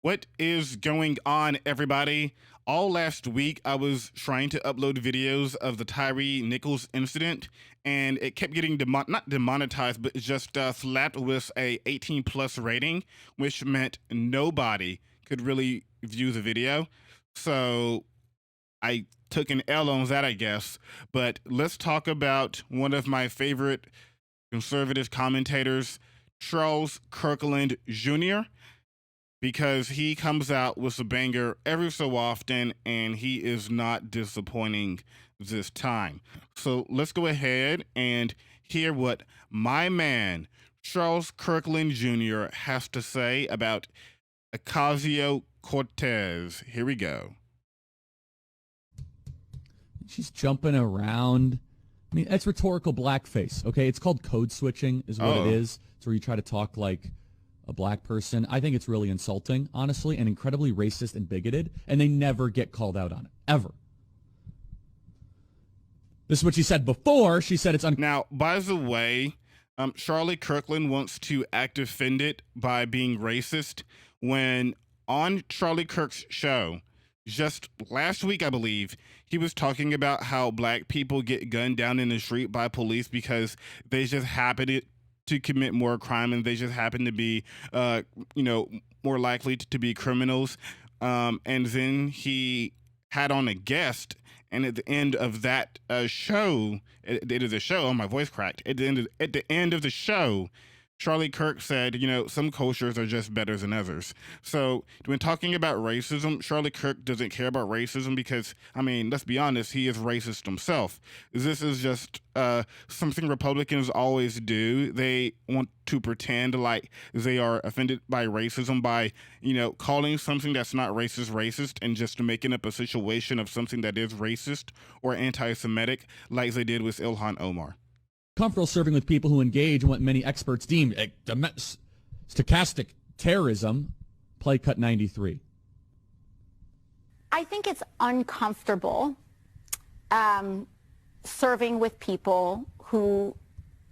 What is going on, everybody? All last week, I was trying to upload videos of the Tyree Nichols incident, and it kept getting not demonetized, but just slapped with a 18 plus rating, which meant nobody could really view the video. So I took an L on that, I guess. But let's talk about one of my favorite conservative commentators, Charles Kirkland Jr., because he comes out with a banger every so often and he is not disappointing this time. So let's go ahead and hear what my man, Charles Kirkland Jr., has to say about Ocasio Cortez. Here we go. She's jumping around. I mean, that's rhetorical blackface, okay? It's called code switching is what it is. It's where you try to talk like a black person. I think it's really insulting, honestly, and incredibly racist and bigoted, and they never get called out on it, ever. This is what she said before. She said it's Now, by the way, Charlie Kirkland wants to act offended by being racist when on Charlie Kirk's show, just last week, I believe, he was talking about how black people get gunned down in the street by police because they just happen to commit more crime and they just happen to be, more likely to be criminals. And then he had on a guest, and at the end of that show, at the end of the show, oh, my voice cracked. At the end of the show, Charlie Kirk said, some cultures are just better than others. So when talking about racism, Charlie Kirk doesn't care about racism because, let's be honest, he is racist himself. This is just something Republicans always do. They want to pretend like they are offended by racism by, calling something that's not racist and just making up a situation of something that is racist or anti-Semitic like they did with Ilhan Omar. Comfortable serving with people who engage in what many experts deem stochastic terrorism. Play cut 93. I think it's uncomfortable serving with people who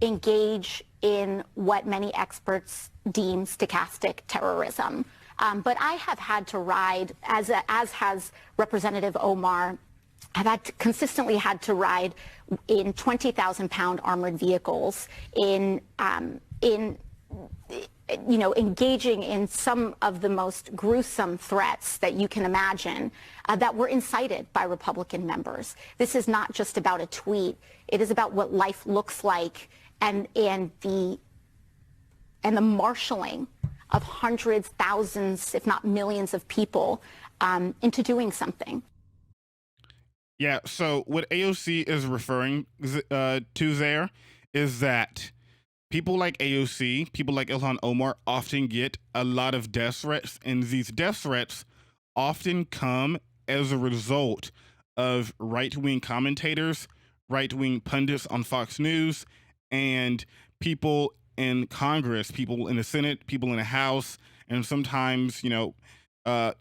engage in what many experts deem stochastic terrorism. But I have had to ride, as has Representative Omar, consistently had to ride in 20,000-pound armored vehicles, engaging in some of the most gruesome threats that you can imagine that were incited by Republican members. This is not just about a tweet. It is about what life looks like and the marshaling of hundreds, thousands, if not millions of people into doing something. Yeah, so what AOC is referring to there is that people like AOC, people like Ilhan Omar often get a lot of death threats, and these death threats often come as a result of right-wing commentators, right-wing pundits on Fox News, and people in Congress, people in the Senate, people in the House, and sometimes,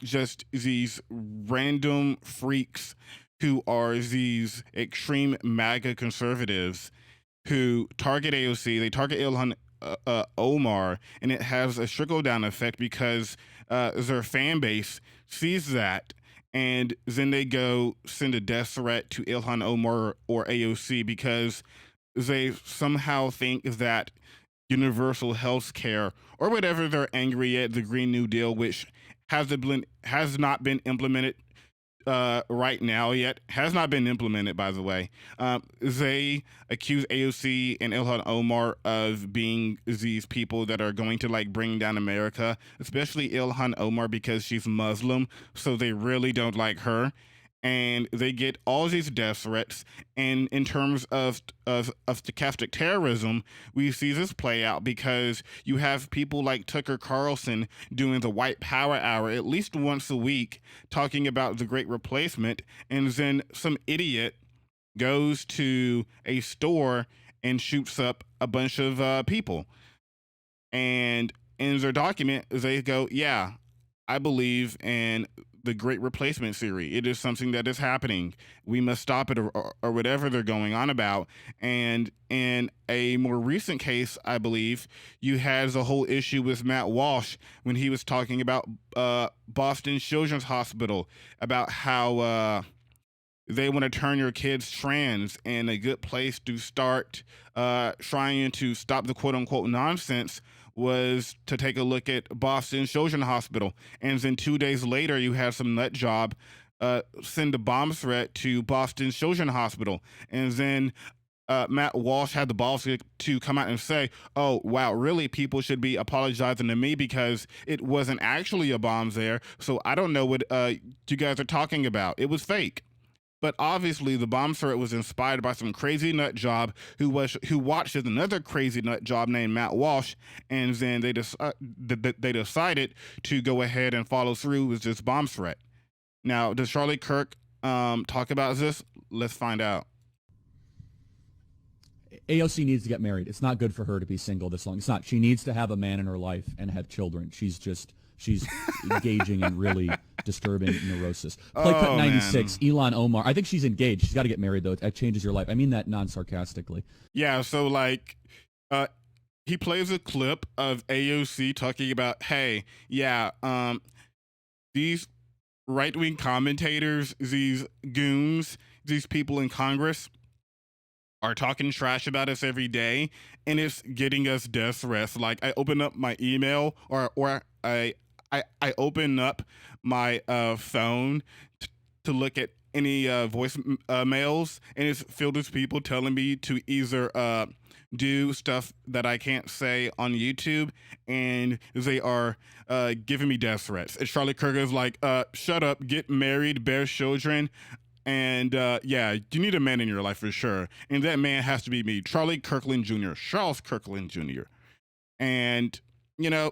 just these random freaks who are these extreme MAGA conservatives who target AOC, they target Ilhan Omar, and it has a trickle-down effect because their fan base sees that, and then they go send a death threat to Ilhan Omar or AOC because they somehow think that universal health care or whatever they're angry at, the Green New Deal, which has not been implemented right now yet, has not been implemented, by the way. They accuse AOC and Ilhan Omar of being these people that are going to bring down America, especially Ilhan Omar because she's Muslim, so they really don't like her. And they get all these death threats. And in terms of stochastic terrorism, we see this play out because you have people like Tucker Carlson doing the White Power Hour at least once a week, talking about the Great Replacement, and then some idiot goes to a store and shoots up a bunch of people. And in their document, they go, yeah, I believe in the Great Replacement theory. It is something that is happening. We must stop it, or whatever they're going on about. And in a more recent case, I believe, you had the whole issue with Matt Walsh when he was talking about Boston Children's Hospital, about how they want to turn your kids trans, and a good place to start trying to stop the quote unquote nonsense was to take a look at Boston Children's Hospital. And then 2 days later, you had some nut job send a bomb threat to Boston Children's Hospital. And then Matt Walsh had the balls to come out and say, oh, wow, really, people should be apologizing to me because it wasn't actually a bomb there. So I don't know what you guys are talking about. It was fake. But obviously, the bomb threat was inspired by some crazy nut job who watched another crazy nut job named Matt Walsh, and then they decided to go ahead and follow through with this bomb threat. Now, does Charlie Kirk talk about this? Let's find out. AOC needs to get married. It's not good for her to be single this long. It's not. She needs to have a man in her life and have children. She's engaging in really disturbing neurosis. Play cut 96, man. Elon Omar. I think she's engaged. She's got to get married, though. That changes your life. I mean that non-sarcastically. Yeah, so, like, he plays a clip of AOC talking about, hey, yeah, these right-wing commentators, these goons, these people in Congress are talking trash about us every day, and it's getting us death threats. Like, I open up my email, or I open up my phone to look at any voice mails, and it's filled with people telling me to either do stuff that I can't say on YouTube, and they are giving me death threats. And Charlie Kirk is like, shut up, get married, bear children, and yeah, you need a man in your life for sure. And that man has to be me, Charlie Kirkland Jr., Charles Kirkland Jr. And, you know,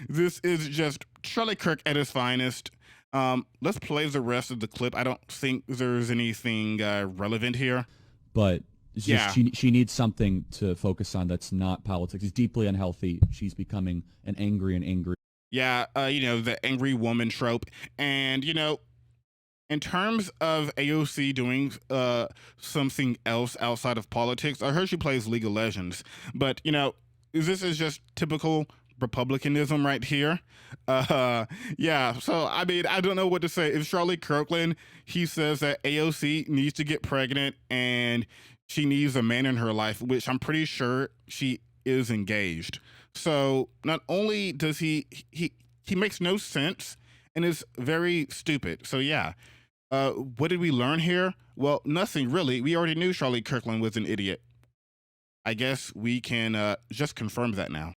this is just Charlie Kirk at his finest. Let's play the rest of the clip. I don't think there's anything relevant here. But it's just, she needs something to focus on that's not politics. It's deeply unhealthy. She's becoming an angry. Yeah, you know, the angry woman trope. And, you know, in terms of AOC doing something else outside of politics, I heard she plays League of Legends. But, you know, this is just typical Republicanism right here. Yeah, so, I mean, I don't know what to say. If Charlie Kirkland, he says that AOC needs to get pregnant and she needs a man in her life, which I'm pretty sure she is engaged. So not only does he makes no sense and is very stupid. So yeah, what did we learn here? Well, nothing really. We already knew Charlie Kirkland was an idiot. I guess we can just confirm that now.